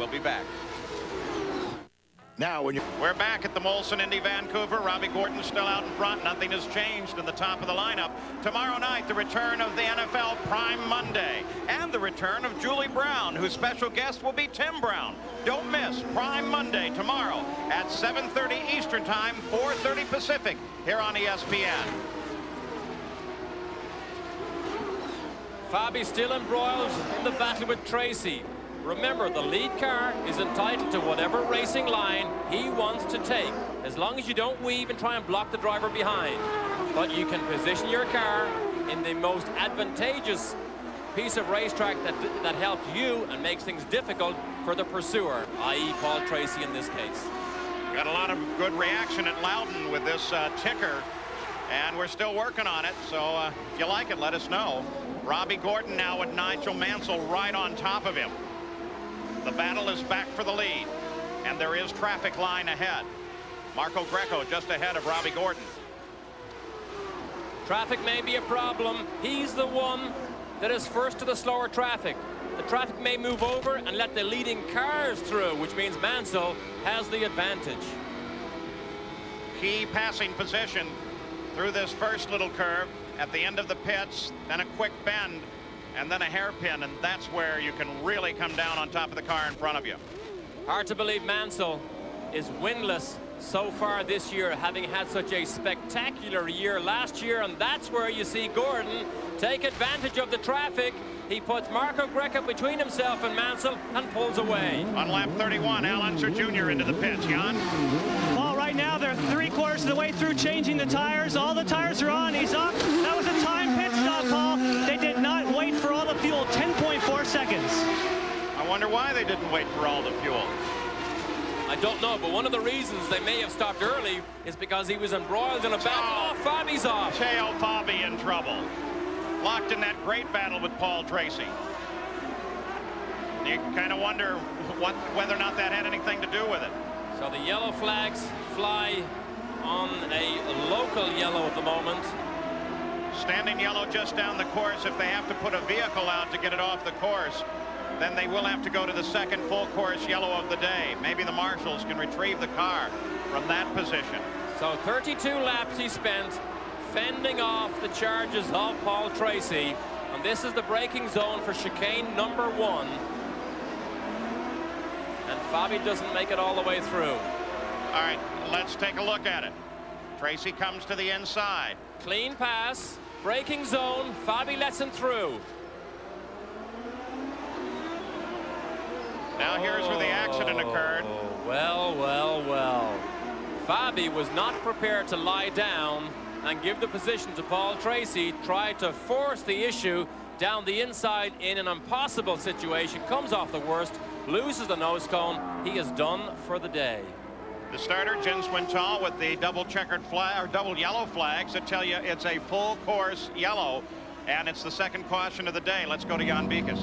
We'll be back. Now, we're back at the Molson Indy Vancouver. Robbie Gordon still out in front. Nothing has changed in the top of the lineup. Tomorrow night, the return of the NFL Prime Monday and the return of Julie Brown, whose special guest will be Tim Brown. Don't miss Prime Monday tomorrow at 7:30 Eastern Time, 4:30 Pacific, here on ESPN. Fabi still embroiled in the battle with Tracy. Remember, the lead car is entitled to whatever racing line he wants to take, as long as you don't weave and try and block the driver behind. But you can position your car in the most advantageous piece of racetrack that helps you and makes things difficult for the pursuer, i.e. Paul Tracy in this case. Got a lot of good reaction at Loudon with this ticker, and we're still working on it, so if you like it, let us know. Robbie Gordon now with Nigel Mansell right on top of him. The battle is back for the lead, and there is traffic line ahead. Marco Greco just ahead of Robbie Gordon. Traffic may be a problem. He's the one that is first to the slower traffic. The traffic may move over and let the leading cars through, which means Mansell has the advantage. Key passing position through this first little curve at the end of the pits, then a quick bend, and then a hairpin, and that's where you can really come down on top of the car in front of you. Hard to believe Mansell is winless so far this year, having had such a spectacular year last year, and that's where you see Gordon take advantage of the traffic. He puts Marco Greco between himself and Mansell and pulls away. On lap 31, Al Unser Jr. into the pits. Jan? Well, right now they're 3/4 of the way through changing the tires. All the tires are on. He's up. That was a time pit stop, Paul. They did not wait for all the fuel. 10.4 seconds. I wonder why they didn't wait for all the fuel. I don't know, but one of the reasons they may have stopped early is because he was embroiled in a battle. Oh, Fabi's off. Teo Fabi in trouble. Locked in that great battle with Paul Tracy. You kind of wonder whether or not that had anything to do with it. So the yellow flags fly on a local yellow at the moment. Standing yellow just down the course. If they have to put a vehicle out to get it off the course, then they will have to go to the second full course yellow of the day. Maybe the marshals can retrieve the car from that position. So 32 laps he spent fending off the charges of Paul Tracy, and this is the braking zone for chicane number 1. And Fabi doesn't make it all the way through. All right, let's take a look at it. Tracy comes to the inside. Clean pass, braking zone. Fabi lets him through. Now here's where the accident occurred. Well, well, well. Fabi was not prepared to lie down and give the position to Paul Tracy. Tried to force the issue down the inside in an impossible situation. Comes off the worst, loses the nose cone. He is done for the day. The starter, Jens Wintal, with the double checkered flag or double yellow flags that tell you it's a full course yellow, and it's the second caution of the day. Let's go to Jan Beekes.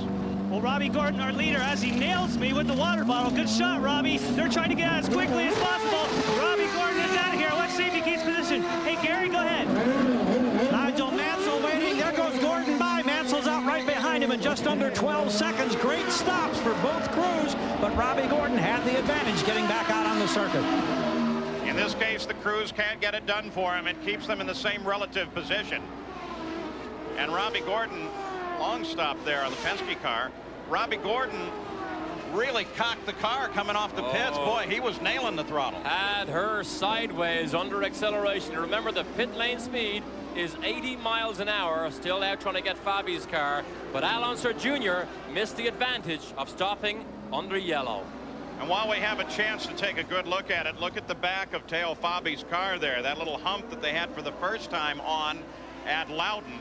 Well, Robbie Gordon, our leader, as he nails me with the water bottle. Good shot, Robbie. They're trying to get out as quickly as possible. Robbie Gordon is out of here. Let's see if he keeps position. Hey, Gary, go ahead. Nigel Mansell waiting. There goes Gordon by. Mansell's out right behind him in just under 12 seconds. Great stops for both crews, but Robbie Gordon had the advantage getting back out on the circuit. In this case, the crews can't get it done for him. It keeps them in the same relative position. And Robbie Gordon, long stop there on the Penske car. Robbie Gordon really cocked the car coming off the pits. Boy, he was nailing the throttle. Had her sideways under acceleration. Remember, the pit lane speed is 80 miles an hour. Still out trying to get Fabi's car, but Al Unser Jr. missed the advantage of stopping under yellow. And while we have a chance to take a good look at it, look at the back of Teo Fabi's car there. That little hump that they had for the first time on at Loudon.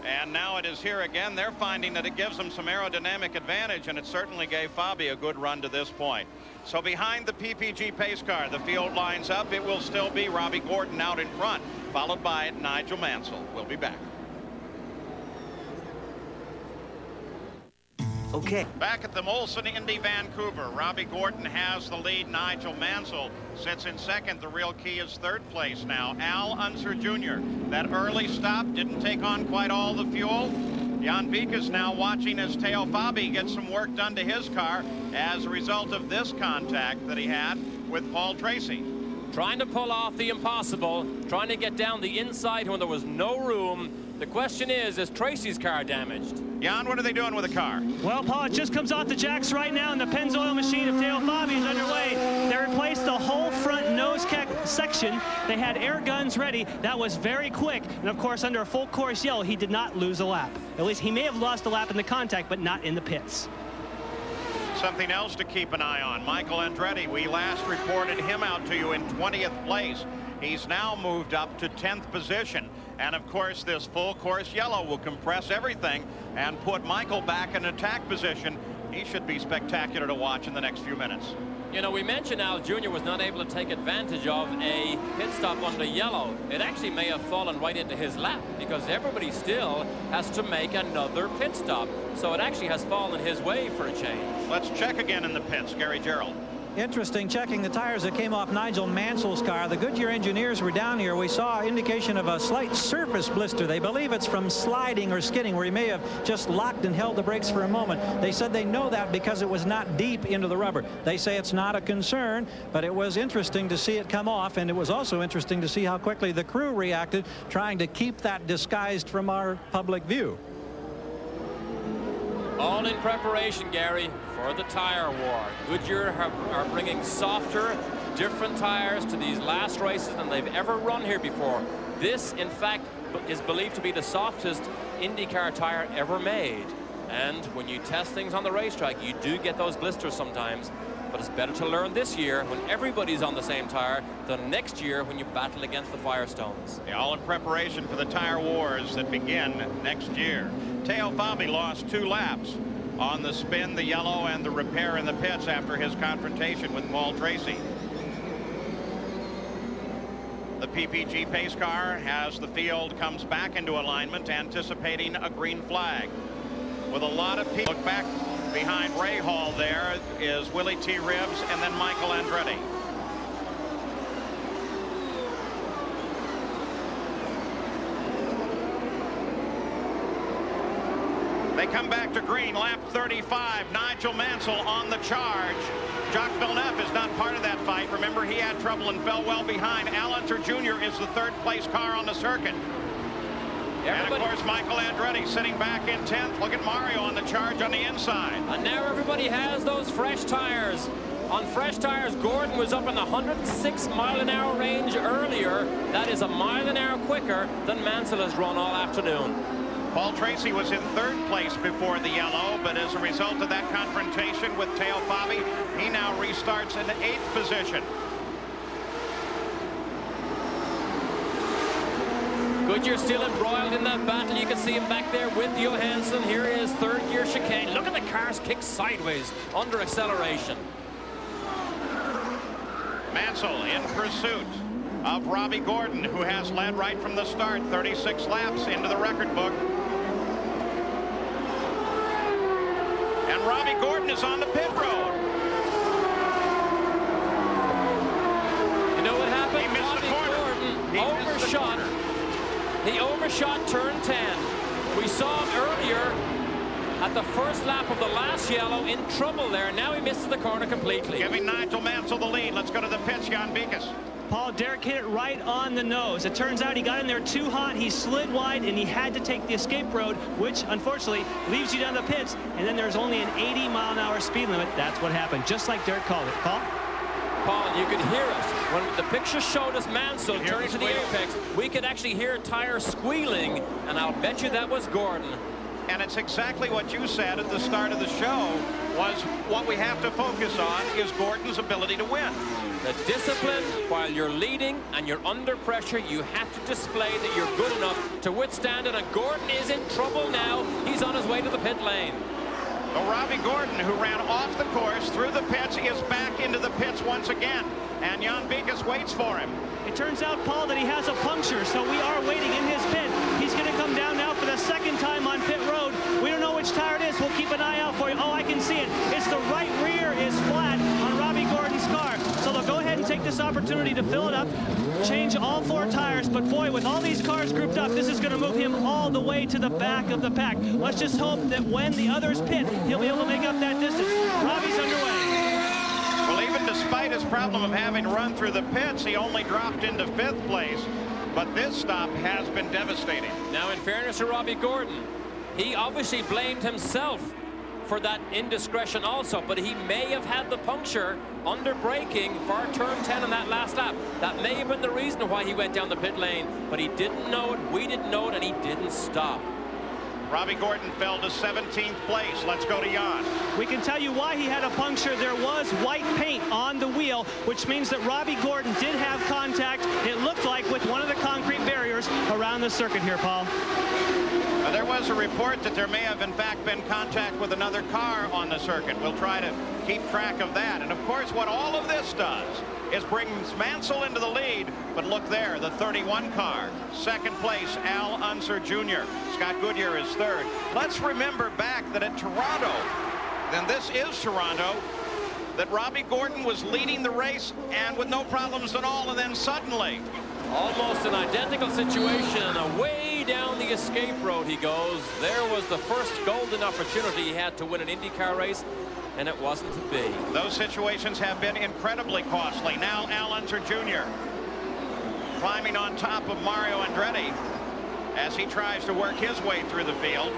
And now it is here again. They're finding that it gives them some aerodynamic advantage, and it certainly gave Fabi a good run to this point. So behind the PPG pace car, the field lines up. It will still be Robbie Gordon out in front, followed by Nigel Mansell. We'll be back. Okay. Back at the Molson Indy Vancouver, Robbie Gordon has the lead. Nigel Mansell sits in second. The real key is third place now. Al Unser Jr. That early stop didn't take on quite all the fuel. Jan Vikas now watching as Teo Fabi gets some work done to his car as a result of this contact that he had with Paul Tracy. Trying to pull off the impossible, trying to get down the inside when there was no room. The question is Tracy's car damaged? Jan, what are they doing with the car? Well, Paul, it just comes off the jacks right now, and the Pennzoil machine of Teo Fabi is underway. They replaced the whole front nose section. They had air guns ready. That was very quick. And, of course, under a full course yellow, he did not lose a lap. At least he may have lost a lap in the contact, but not in the pits. Something else to keep an eye on. Michael Andretti, we last reported him out to you in 20th place. He's now moved up to 10th position. And of course, this full course yellow will compress everything and put Michael back in attack position. He should be spectacular to watch in the next few minutes. You know, we mentioned Al Jr. was not able to take advantage of a pit stop under yellow. It actually may have fallen right into his lap because everybody still has to make another pit stop. So it actually has fallen his way for a change. Let's check again in the pits. Gary Gerald. Interesting, checking the tires that came off Nigel Mansell's car. The Goodyear engineers were down here. We saw indication of a slight surface blister. They believe it's from sliding or skidding, where he may have just locked and held the brakes for a moment. They said they know that because it was not deep into the rubber. They say it's not a concern, but it was interesting to see it come off, and it was also interesting to see how quickly the crew reacted, trying to keep that disguised from our public view. All in preparation, Gary, for the tire war. Goodyear are bringing softer, different tires to these last races than they've ever run here before. This, in fact, is believed to be the softest IndyCar tire ever made. And when you test things on the racetrack, you do get those blisters sometimes. But it's better to learn this year when everybody's on the same tire than next year when you battle against the Firestones. Yeah, all in preparation for the tire wars that begin next year. Teo Fabi lost 2 laps on the spin, the yellow, and the repair in the pits after his confrontation with Paul Tracy. The PPG pace car, as the field comes back into alignment, anticipating a green flag. With a lot of people. Look back behind Ray Hall, there is Willie T. Ribbs and then Michael Andretti. They come back to green, lap 35. Nigel Mansell on the charge. Jacques Villeneuve is not part of that fight. Remember, he had trouble and fell well behind. Al Unser Jr. is the 3rd place car on the circuit. And of course, Michael Andretti sitting back in 10th. Look at Mario on the charge on the inside. And now everybody has those fresh tires. On fresh tires, Gordon was up in the 106 mile-an-hour range earlier. That is a mile an hour quicker than Mansell has run all afternoon. Paul Tracy was in 3rd place before the yellow, but as a result of that confrontation with Teo Fabi, he now restarts in 8th position. Goodyear still embroiled in that battle. You can see him back there with Johansson. Here is 3rd gear chicane. Look at the cars kick sideways under acceleration. Mansell in pursuit of Robbie Gordon, who has led right from the start, 36 laps into the record book. And Robbie Gordon is on the pit road. You know what happened? He missed the corner. He overshot. He overshot turn 10. We saw him earlier at the first lap of the last yellow in trouble there. Now he misses the corner completely. Giving Nigel Mansell the lead. Let's go to the pits, Jan Vikas. Paul, Derek hit it right on the nose. It turns out he got in there too hot. He slid wide, and he had to take the escape road, which unfortunately leaves you down the pits. And then there's only an 80-mile-an-hour speed limit. That's what happened, just like Derek called it. Paul? Paul, you could hear us. When the picture showed us Mansell turning to the apex, we could actually hear a tire squealing, and I'll bet you that was Gordon. And it's exactly what you said at the start of the show, was what we have to focus on is Gordon's ability to win. The discipline, while you're leading and you're under pressure, you have to display that you're good enough to withstand it. And Gordon is in trouble now. He's on his way to the pit lane. Well, Robbie Gordon, who ran off the course through the pits, is back into the pits once again. And Jan Vikas waits for him. It turns out, Paul, that he has a puncture, so we are waiting in his pit. He's going to come down now for the 2nd time on pit road. We don't know which tire it is. We'll keep an eye out for you. Oh, I can see it. It's the right rear is flat on Robbie Gordon's car. So they'll go ahead and take the this opportunity to fill it up, change all 4 tires, but boy, with all these cars grouped up, this is going to move him all the way to the back of the pack. Let's just hope that when the others pit, he'll be able to make up that distance. Robbie's underway. Well, even despite his problem of having run through the pits, he only dropped into 5th place. But this stop has been devastating. Now, in fairness to Robbie Gordon, he obviously blamed himself for that indiscretion also, but he may have had the puncture under braking for turn 10 in that last lap. That may have been the reason why he went down the pit lane, but he didn't know it, we didn't know it, and he didn't stop. Robbie Gordon fell to 17th place. Let's go to Jan. We can tell you why he had a puncture. There was white paint on the wheel, which means that Robbie Gordon did have contact, it looked like, with one of the concrete barriers around the circuit here, Paul. There was a report that there may have in fact been contact with another car on the circuit. We'll try to keep track of that. And of course, what all of this does is brings Mansell into the lead. But look there, the 31 car. 2nd place, Al Unser Jr. Scott Goodyear is 3rd. Let's remember back that at Toronto, then this is Toronto, that Robbie Gordon was leading the race and with no problems at all, and then suddenly almost an identical situation, and away down the escape road he goes. There was the first golden opportunity he had to win an IndyCar race, and it wasn't to be. Those situations have been incredibly costly. Now Al Unser Jr. climbing on top of Mario Andretti as he tries to work his way through the field.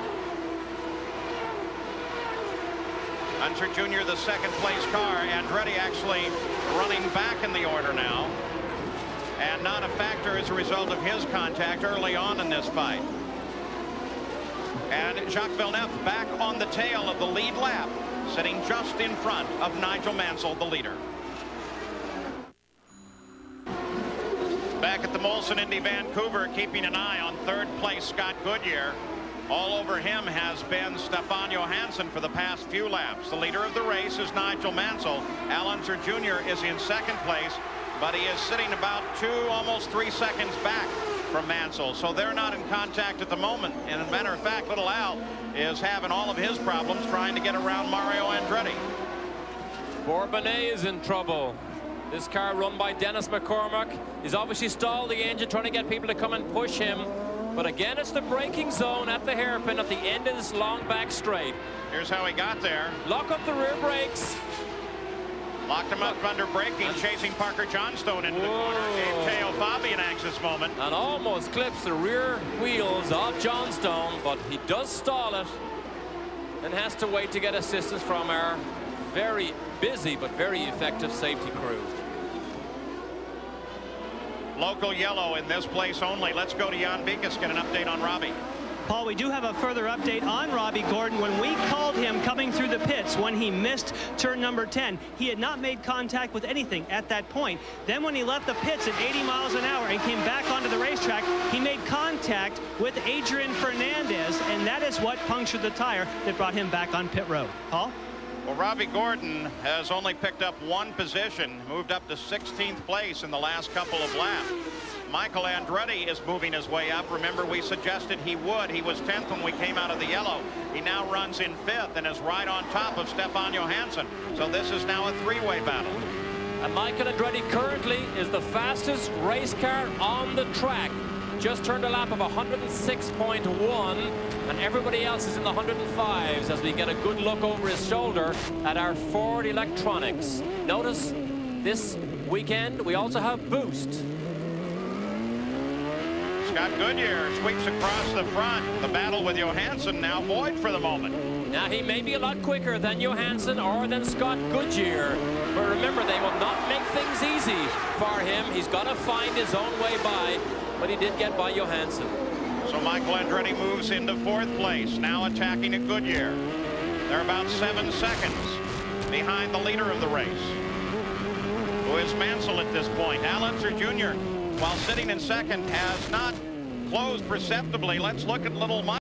Unser Jr. the 2nd place car. Andretti actually running back in the order now, and not a factor as a result of his contact early on in this fight. And Jacques Villeneuve back on the tail of the lead lap, sitting just in front of Nigel Mansell, the leader. Back at the Molson Indy Vancouver, keeping an eye on 3rd place Scott Goodyear. All over him has been Stefan Johansson for the past few laps. The leader of the race is Nigel Mansell. Al Unser Jr. is in 2nd place, but he is sitting about 2, almost 3 seconds back from Mansell. So they're not in contact at the moment. And as a matter of fact, little Al is having all of his problems trying to get around Mario Andretti. Bourbonnais is in trouble. This car run by Dennis McCormack. He's obviously stalled the engine, trying to get people to come and push him. But again, it's the braking zone at the hairpin at the end of this long back straight. Here's how he got there. Lock up the rear brakes. Locked him up under braking, chasing Parker Johnstone into the corner. Teo Fabi an anxious moment. And almost clips the rear wheels of Johnstone, but he does stall it and has to wait to get assistance from our very busy but very effective safety crew. Local yellow in this place only. Let's go to Jan Beekes, get an update on Robbie. Paul, we do have a further update on Robbie Gordon. When we called him coming through the pits when he missed turn number 10, he had not made contact with anything at that point. Then when he left the pits at 80 miles an hour and came back onto the racetrack, he made contact with Adrian Fernandez, and that is what punctured the tire that brought him back on pit road. Paul? Well, Robbie Gordon has only picked up 1 position, moved up to 16th place in the last couple of laps. Michael Andretti is moving his way up. Remember, we suggested he would. He was 10th when we came out of the yellow. He now runs in 5th and is right on top of Stefan Johansson. So this is now a 3-way battle. And Michael Andretti currently is the fastest race car on the track. Just turned a lap of 106.1, and everybody else is in the 105s as we get a good look over his shoulder at our Ford electronics. Notice this weekend we also have boost. Scott Goodyear sweeps across the front. The battle with Johansson now void for the moment. Now he may be a lot quicker than Johansson or than Scott Goodyear, but remember, they will not make things easy for him. He's got to find his own way by, but he did get by Johansson. So Michael Andretti moves into 4th place, now attacking at Goodyear. They're about 7 seconds behind the leader of the race, who is Mansell at this point. Al Unser Jr., while sitting in 2nd, has not closed perceptibly. Let's look at little Mike.